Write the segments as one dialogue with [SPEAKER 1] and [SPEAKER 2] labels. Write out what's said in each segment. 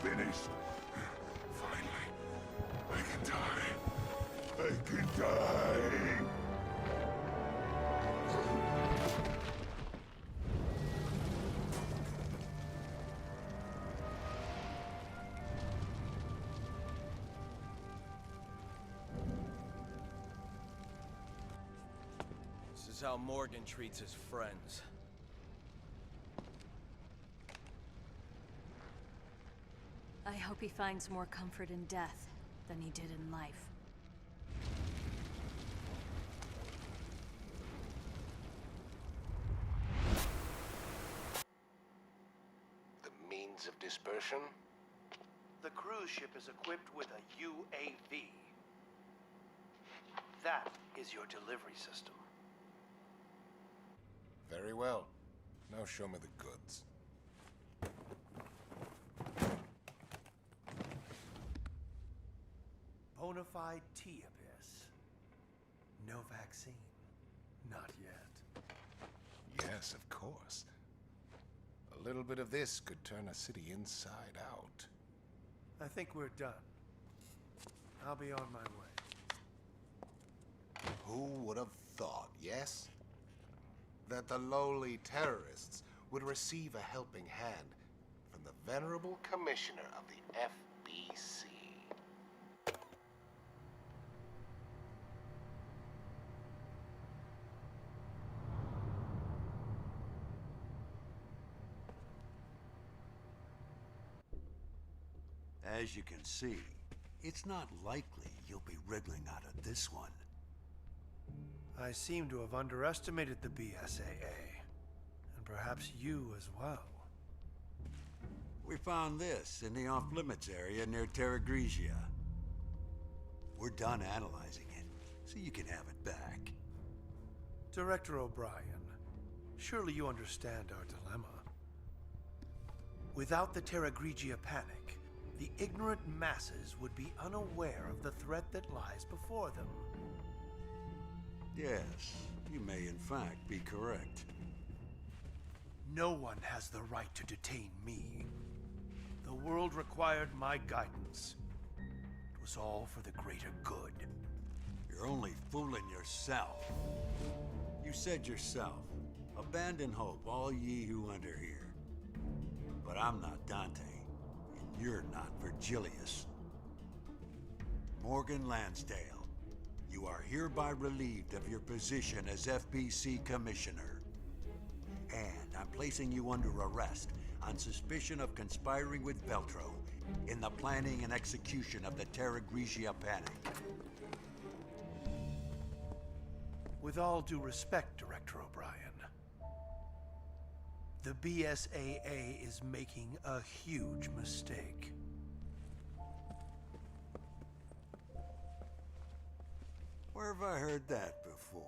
[SPEAKER 1] finished. Finally, I can die. I can die.
[SPEAKER 2] This is how Morgan treats his friends.
[SPEAKER 3] I hope he finds more comfort in death than he did in life.
[SPEAKER 4] The means of dispersion?
[SPEAKER 5] The cruise ship is equipped with a UAV. That is your delivery system.
[SPEAKER 4] Very well. Now show me the goods.
[SPEAKER 5] Bonafide T-Abyss. No vaccine. Not yet.
[SPEAKER 4] Yes, of course. A little bit of this could turn a city inside out.
[SPEAKER 5] I think we're done. I'll be on my way.
[SPEAKER 4] Who would have thought, yes? That the lowly terrorists would receive a helping hand from the venerable commissioner of the FBC.
[SPEAKER 6] As you can see, it's not likely you'll be wriggling out of this one.
[SPEAKER 5] I seem to have underestimated the BSAA. And perhaps you as well.
[SPEAKER 6] We found this in the off-limits area near Terra Grigia. We're done analyzing it, so you can have it back.
[SPEAKER 5] Director O'Brien, surely you understand our dilemma. Without the Terra Grigia panic, the ignorant masses would be unaware of the threat that lies before them.
[SPEAKER 6] Yes, you may in fact be correct.
[SPEAKER 5] No one has the right to detain me. The world required my guidance. It was all for the greater good.
[SPEAKER 6] You're only fooling yourself. You said yourself, abandon hope, all ye who enter here. But I'm not Dante, and you're not Virgilius. Morgan Lansdale, you are hereby relieved of your position as FBC Commissioner. And I'm placing you under arrest on suspicion of conspiring with Veltro in the planning and execution of the Terra Grigia panic.
[SPEAKER 5] With all due respect, Director O'Brien, the BSAA is making a huge mistake.
[SPEAKER 6] Where have I heard that before?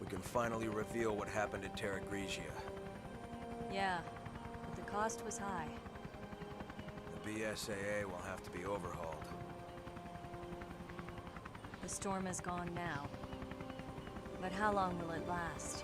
[SPEAKER 2] We can finally reveal what happened at Terra Grigia.
[SPEAKER 3] Yeah, but the cost was high.
[SPEAKER 2] The BSAA will have to be overhauled.
[SPEAKER 3] The storm is gone now. But how long will it last?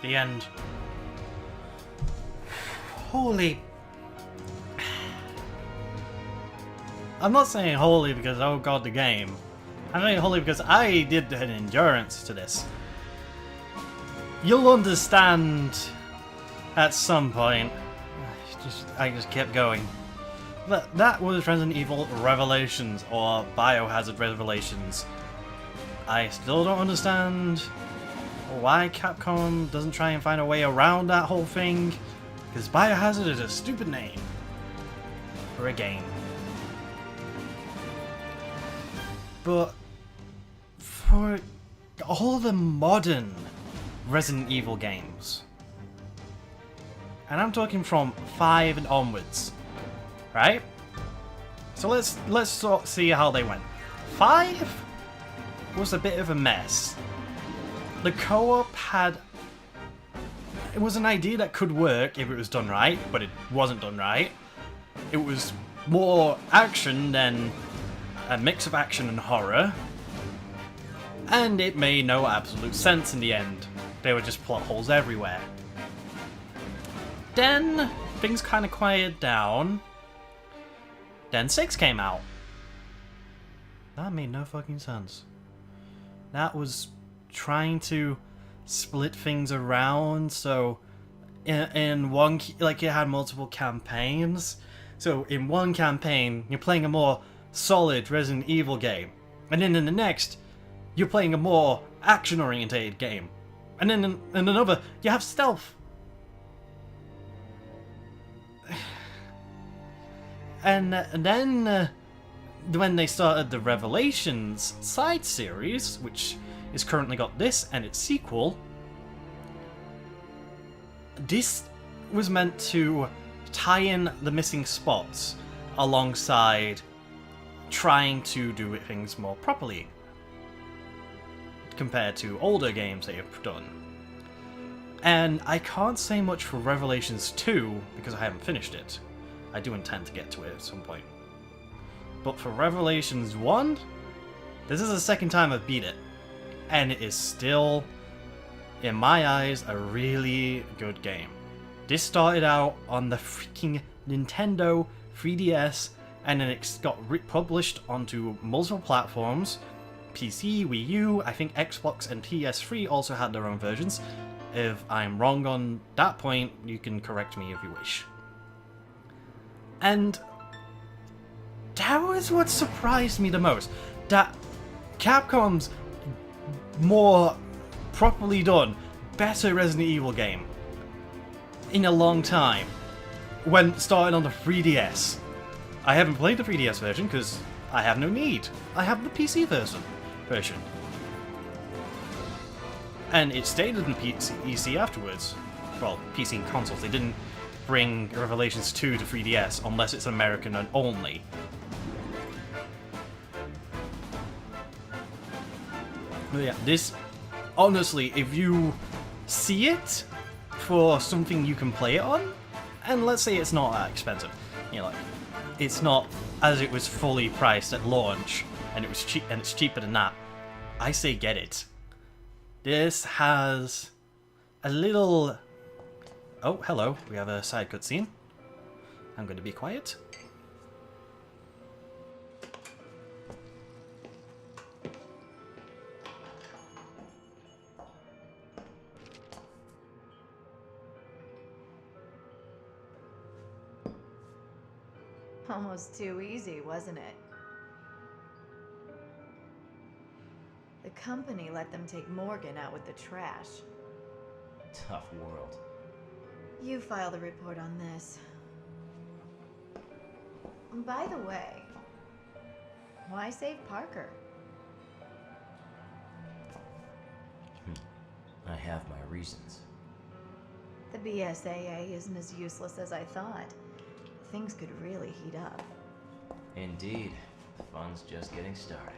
[SPEAKER 7] the end. Holy... I'm not saying holy because, oh god, the game. I'm saying holy because I did an endurance to this. You'll understand at some point. I just kept going. That was Resident Evil Revelations, or Biohazard Revelations. I still don't understand why Capcom doesn't try and find a way around that whole thing, because Biohazard is a stupid name for a game. But for all the modern Resident Evil games, and I'm talking from 5 and onwards, right? So let's sort of see how they went. 5 was a bit of a mess. The co-op it was an idea that could work if it was done right, but it wasn't done right. It was more action than a mix of action and horror, and it made no absolute sense in the end. They were just plot holes everywhere. Then things kind of quieted down. Then 6 came out. That made no fucking sense. That was trying to split things around, so in one, like, it had multiple campaigns. So in one campaign, you're playing a more solid Resident Evil game, and then in the next, you're playing a more action-oriented game, and then in another, you have stealth. And then when they started the Revelations side series, which is currently got this and its sequel, this was meant to tie in the missing spots alongside trying to do things more properly compared to older games they have done. And I can't say much for Revelations 2 because I haven't finished it. I do intend to get to it at some point. But for Revelations 1, this is the second time I've beat it, and it is still, in my eyes, a really good game. This started out on the freaking Nintendo 3DS, and then it got republished onto multiple platforms. PC, Wii U, I think Xbox and PS3 also had their own versions. If I'm wrong on that point, you can correct me if you wish. And that was what surprised me the most. That Capcom's more properly done, better Resident Evil game in a long time, when starting on the 3DS. I haven't played the 3DS version because I have no need. I have the PC version. And it stayed in PC afterwards. Well, PC and consoles. They didn't bring Revelations 2 to 3DS unless it's American and only. But yeah, this, honestly, if you see it for something you can play it on, and let's say it's not that expensive, you know, like, it's not as it was fully priced at launch, and it was cheap, and it's cheaper than that, I say get it. This has a little... Oh, hello. We have a side cutscene. I'm going to be quiet.
[SPEAKER 8] Almost too easy, wasn't it? The company let them take Morgan out with the trash.
[SPEAKER 9] Tough world.
[SPEAKER 8] You filed a report on this. By the way, why save Parker?
[SPEAKER 9] I have my reasons.
[SPEAKER 8] The BSAA isn't as useless as I thought. Things could really heat up.
[SPEAKER 9] Indeed. The fun's just getting started.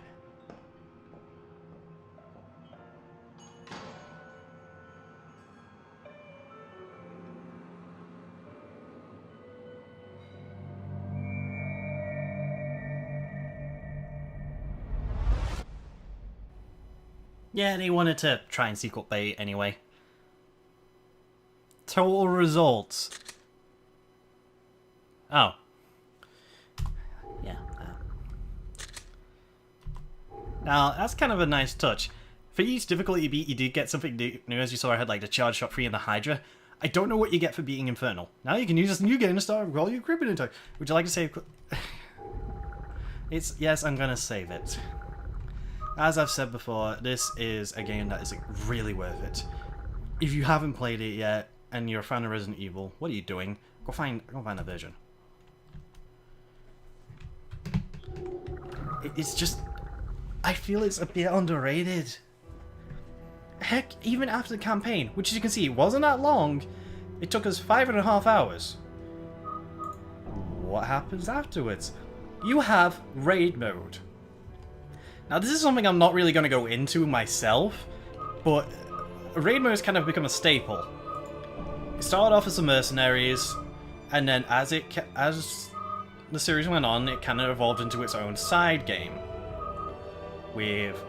[SPEAKER 7] Yeah, they wanted to try and sequel bait anyway. total results. Oh. Yeah. Now, that's kind of a nice touch. For each difficulty you beat, you did get something new. As you saw, I had like the charge shot free and the Hydra. I don't know what you get for beating Infernal. Now you can use this new game to start with all your crippling attack. Would you like to save... Yes, I'm gonna save it. As I've said before, this is a game that is really worth it. If you haven't played it yet, and you're a fan of Resident Evil, what are you doing? Go find a version. It's just... I feel it's a bit underrated. Heck, even after the campaign, which as you can see, it wasn't that long, it took us 5.5 hours. What happens afterwards? You have raid mode. Now this is something I'm not really going to go into myself, but raid mode has kind of become a staple. It started off as the mercenaries, and then as the series went on, it kind of evolved into its own side game. With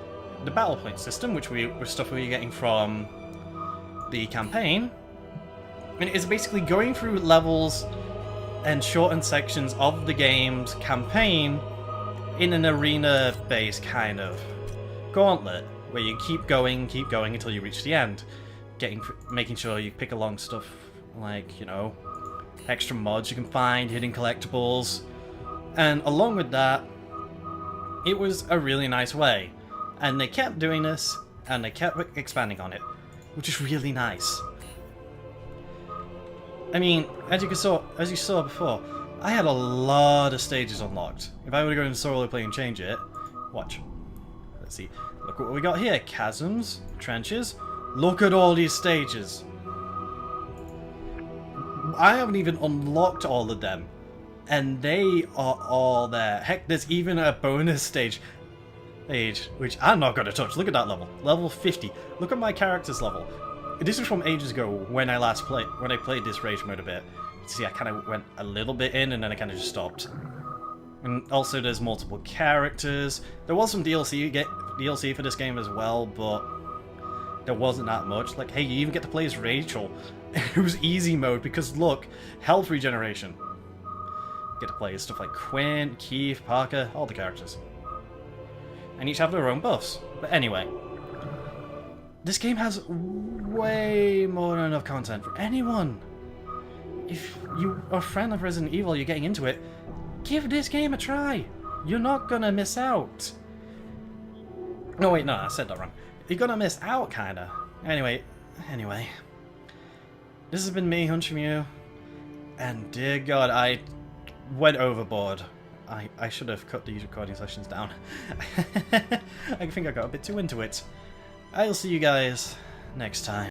[SPEAKER 7] the battle point system, which was stuff we were getting from the campaign. And it's basically going through levels and shortened sections of the game's campaign in an arena-based kind of gauntlet, where you keep going until you reach the end, making sure you pick along stuff like, you know, extra mods you can find, hidden collectibles, and along with that, it was a really nice way. And they kept doing this, and they kept expanding on it, which is really nice. I mean, as you saw before, I had a lot of stages unlocked. If I were to go into solo play and change it, watch. Let's see. Look what we got here: chasms, trenches. Look at all these stages. I haven't even unlocked all of them, and they are all there. Heck, there's even a bonus stage, which I'm not going to touch. Look at that level. Level 50. Look at my character's level. This is from ages ago when I played this rage mode a bit. See, I kind of went a little bit in and then I kind of just stopped. And also there's multiple characters. There was some DLC for this game as well, but there wasn't that much. Like, hey, you even get to play as Rachel. It was easy mode because look, health regeneration. You get to play as stuff like Quinn, Keith, Parker, all the characters. And each have their own buffs. But anyway, this game has way more than enough content for anyone. If you are a fan of Resident Evil, you're getting into it, give this game a try. You're not gonna miss out. No, wait, no, I said that wrong. You're gonna miss out, kinda. Anyway. This has been me, Hunch from you. And dear God, I went overboard. I should have cut these recording sessions down. I think I got a bit too into it. I'll see you guys next time.